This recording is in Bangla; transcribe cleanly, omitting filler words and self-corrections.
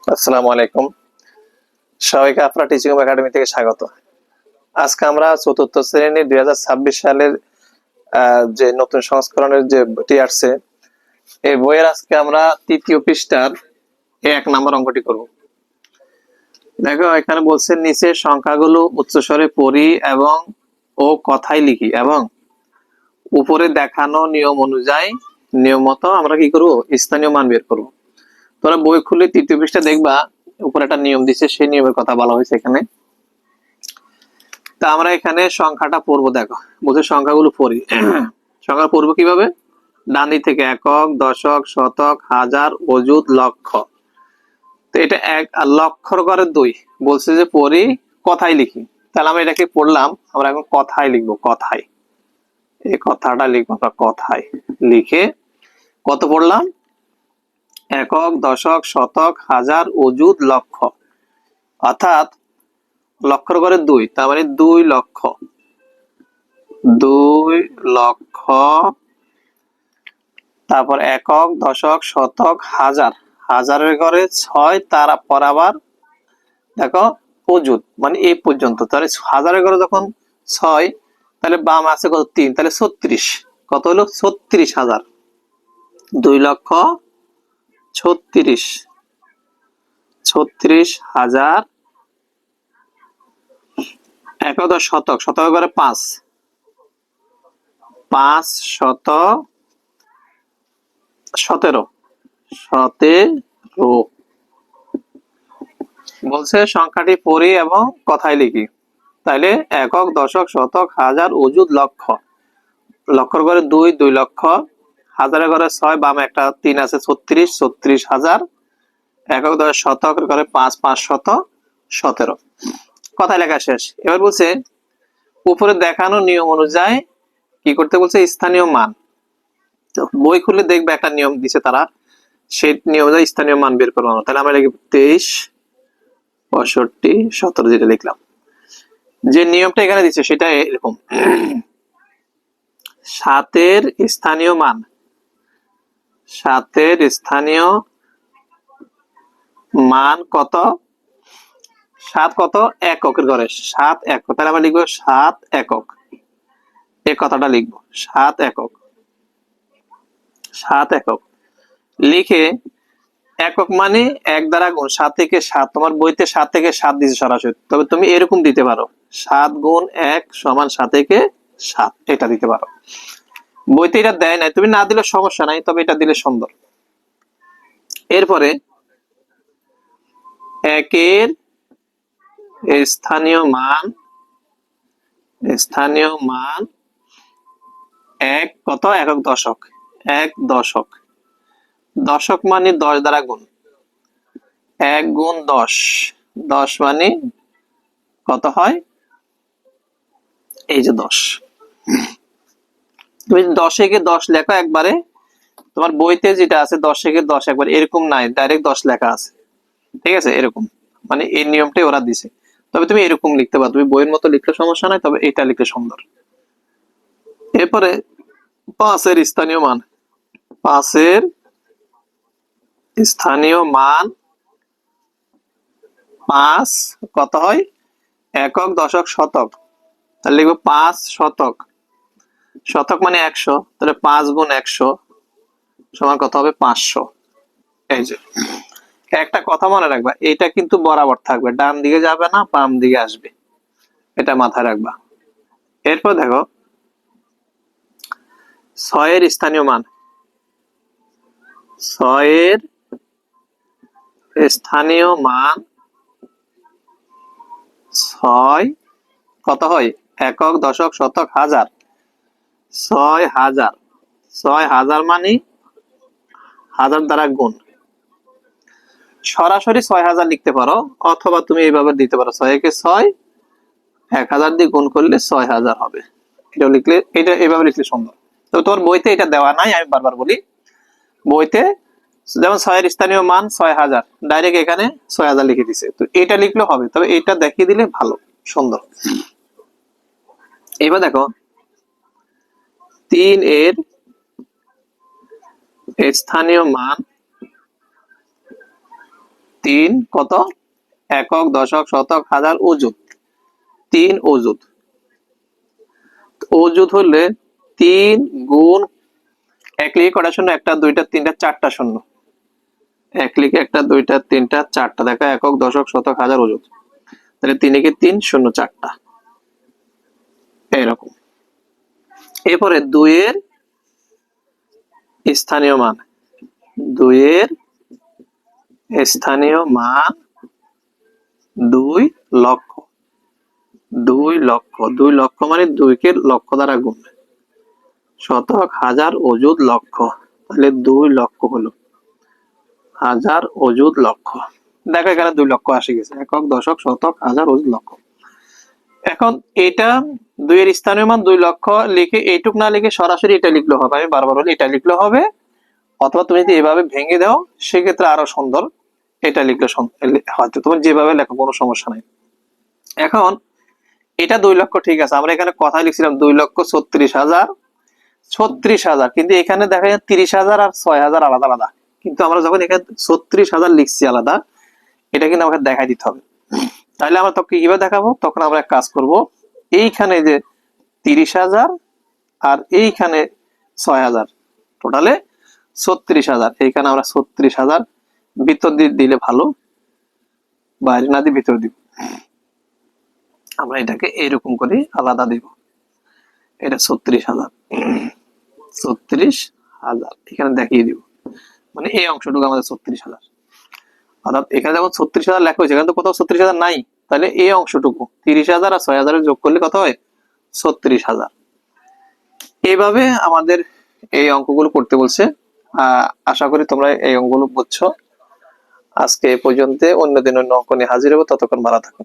আসসালামু আলাইকুম। সবাইকে আপনার টিচিং হোম একাডেমি থেকে স্বাগত। আজকে আমরা চতুর্থ শ্রেণীর 2026 সালের যে নতুন সংস্করণের যে বইটি আসছে, এই বইয়ের আজকে আমরা তৃতীয় পৃষ্ঠার 1 নম্বর অঙ্কটি করব। দেখো এখানে বলছে নিচে সংখ্যাগুলো উচ্চস্বরে পড়ি এবং ও কথায় লিখি এবং উপরে দেখানো নিয়ম অনুযায়ী নিয়ম মতো আমরা কি করব, স্থানীয় মান বের করব। তোরা বই খুলে তৃতীয় পৃষ্ঠা দেখবা, উপরে একটা নিয়ম দিচ্ছে, সেই নিয়মের কথা বলা হয়েছে এখানে। তা আমরা এখানে সংখ্যাটা পড়বো। দেখো বলছে সংখ্যাগুলো পড়ি। সংখ্যা পড়বো কিভাবে? ডান দিক থেকে একক, দশক, শতক, হাজার, অযুত, লক্ষ। তো এটা এক, আর লক্ষর ঘরে 2 বলছে যে পড়ি কথায় লিখি। তাহলে আমরা এটাকে পড়লাম, আমরা এখন কথায় লিখবো। কথায় এই কথাটা লিখবো আমরা, কথায় লিখে কত পড়লাম? একক, দশক, শতক, হাজার, অযুত, লক্ষ। অর্থাৎ লক্ষর ঘরে 2, তার মানে 2 লক্ষ। 2 লক্ষ, তারপর একক, দশক, শতক, হাজার। হাজারের ঘরে 6, তারপর আবার দেখো অযুত, মানে এই পর্যন্ত। তাহলে হাজারের ঘরে যখন 6, তাহলে বাম আছে কত? 3, তাহলে 36। কত হলো? 36,000। 2 লক্ষ 36, 36,000। একক, দশ, শতক। শতকের ঘরে 5, 5 শত 17, 17। বলছে সংখ্যাটি পড়ি এবং কথায় লিখি। তাইলে একক, দশক, শতক, হাজার, অযুত, লক্ষ। লক্ষর ঘরে 2, 2 লক্ষ। হাজারের ঘরে 6, বামে একটা 3 আছে, 36, 36,000। একক, দশ, শতকের ঘরে 5, 5 শত 17। কথায় লেখা শেষ। এবার বলছে উপরে দেখানো নিয়ম অনুযায়ী কি করতে বলছে? স্থানীয় মান। বই খুলে দেখবে একটা নিয়ম দিছে তারা, সেই নিয়ম অনুযায়ী স্থানীয় মান বের করবো। তাহলে আমরা লিখব 23, 65, 17, যেটা লিখলাম। যে নিয়মটা এখানে দিচ্ছে সেটা এরকম। 7-এর স্থানীয় মান, 7-এর স্থানীয় মান কত? 7 কত? এককের ঘরে 7 একক। তাহলে আমরা লিখবো 7 একক। এই কথাটা লিখবো 7 একক। 7 একক লিখে একক মানে 1 দ্বারা গুণ। 7 থেকে 7, তোমার বইতে 7 থেকে 7 দিছে সরাসরি, তবে তুমি এরকম দিতে পারো 7 গুণ 1 সমান 7 থেকে 7, এটা দিতে পারো। বইতে এটা দেয় নাই, তুমি না দিলে সমস্যা নাই, তবে এটা দিলে সুন্দর। এরপরে একের স্থানীয় মান, স্থানীয় মান 1 কত? একক, দশক। 1 দশক। দশক মানে 10 দ্বারা গুণ। 1 গুণ 10, 10 মানে কত হয়? এই যে 10। তুমি 10 একে 10 লেখো একবারে। তোমার বইতে যেটা আছে 10 একে 10 একবার, এরকম নাই, ডাইরেক্ট 10 লেখা আছে। ঠিক আছে, এরকম মানে এই নিয়মটাই ওরা দিছে। তবে তুমি এরকম লিখতে পারো, তুমি বইয়ের মতো লিখলে সমস্যা নাই, তবে এটা লিখলে সুন্দর। এরপরে 5-এর স্থানীয় মান, 5-এর স্থানীয় মান 5 কত হয়? একক, দশক, শতক। তাহলে লিখবো 5 শতক। শতক মানে 100, তাহলে 5 গুণ 100 সমান কত হবে? 500। এই যে একটা কথা মনে রাখবা, এটা কিন্তু বরাবর থাকবে, ডান দিকে যাবে না, বাম দিকে আসবে, এটা মাথায় রাখবা। এরপর দেখো 6-এর স্থানীয় মান, 6-এর স্থানীয় মান 6 কত হয়? একক, দশক, শতক, হাজার। 6,000, 6,000 মানে হাজার দ্বারা গুণ। সরাসরি 6,000 লিখতে পারো, অথবা তুমি এইভাবে দিতে পারো 6 একে 6, 1000 দিয়ে গুণ করলে 6,000 হবে। এটা লিখলে, এটা এইভাবে লিখলে সুন্দর। তো তোর বইতে এটা দেওয়া নাই, আমি বারবার বলি, বইতে যেমন 6-এর স্থানীয় মান 6,000, ডাইরেক্ট এখানে 6,000 লিখে দিছে। তো এটা লিখলে হবে, তবে এটা দেখিয়ে দিলে ভালো, সুন্দর। এবার দেখো 3-এর স্থানীয় মান, 3 কত একক দশক শতক হাজার অযুত, 3 অযুত। অযুত হলে 3 গুণ এক লিখে কটা শূন্য, একটা দুইটা তিনটা চারটা শূন্য, এক লিখে একটা দুইটা তিনটা চারটা, দেখা একক দশক শতক হাজার অযুত, তাহলে 3 লিখে 3 শূন্য চারটা এইরকম। এরপরে 2 এর স্থানীয় মান, 2 এর স্থানীয় মান 2 লক্ষ, 2 লক্ষ, 2 লক্ষ মানে 2 কে লক্ষ দ্বারা গুণ, শতক হাজার অযুত লক্ষ, তাহলে 2 লক্ষ হলো হাজার অযুত লক্ষ। দেখো এখানে 2 লক্ষ আসে গেছে, একক দশক শতক হাজার অযুত লক্ষ। এখন এটা 2 এর স্থানীয় মান 2 লক্ষ লিখে এইটুক না লিখে সরাসরি এটা লিখলে হবে, আমি বারবার বলি এটা লিখলে হবে, অথবা তুমি যদি এভাবে ভেঙে দাও সেক্ষেত্রে আরো সুন্দর, এটা লিখলে হয়তো তোমার যেভাবে লেখো কোনো সমস্যা নাই। এখন এটা 2 লক্ষ ঠিক আছে, আমরা এখানে কথাই লিখছিলাম 2 লক্ষ 36,000, 36,000, কিন্তু এখানে দেখা যায় 30,000 আর 6,000 আলাদা আলাদা, কিন্তু আমরা যখন এখানে 36,000 লিখছি আলাদা, এটা কিন্তু আমাকে দেখাই দিতে হবে। তাহলে আমরা তখন কিভাবে দেখাবো, তখন আমরা এক কাজ করব, এইখানে যে 30,000 আর এইখানে 6,000, টোটালে 36,000, এইখানে আমরা 36,000 ভিতর দিলে ভালো, বাইরে না দিয়ে ভিতর দিব, আমরা এটাকে এরকম করে আলাদা দিব, এটা 36,000, 36,000 এখানে দেখিয়ে দিব, মানে এই অংশটুকু আমাদের 36,000, অর্থাৎ এখানে যখন 36,000 লেখা হয়েছে এখানে তো কোথাও 36,000 নাই, তাহলে এই অংশটুকু 30,000 আর 6,000 যোগ করলে কত হয় 36,000। এইভাবে আমাদের এই অঙ্কগুলো করতে বলছে। আশা করি তোমরা এই অঙ্কগুলো বুঝছো। আজকে এই পর্যন্ত, অন্যদিন অন্য অঙ্ক নিয়ে হাজির হবো, ততক্ষণ ভালো থাকো।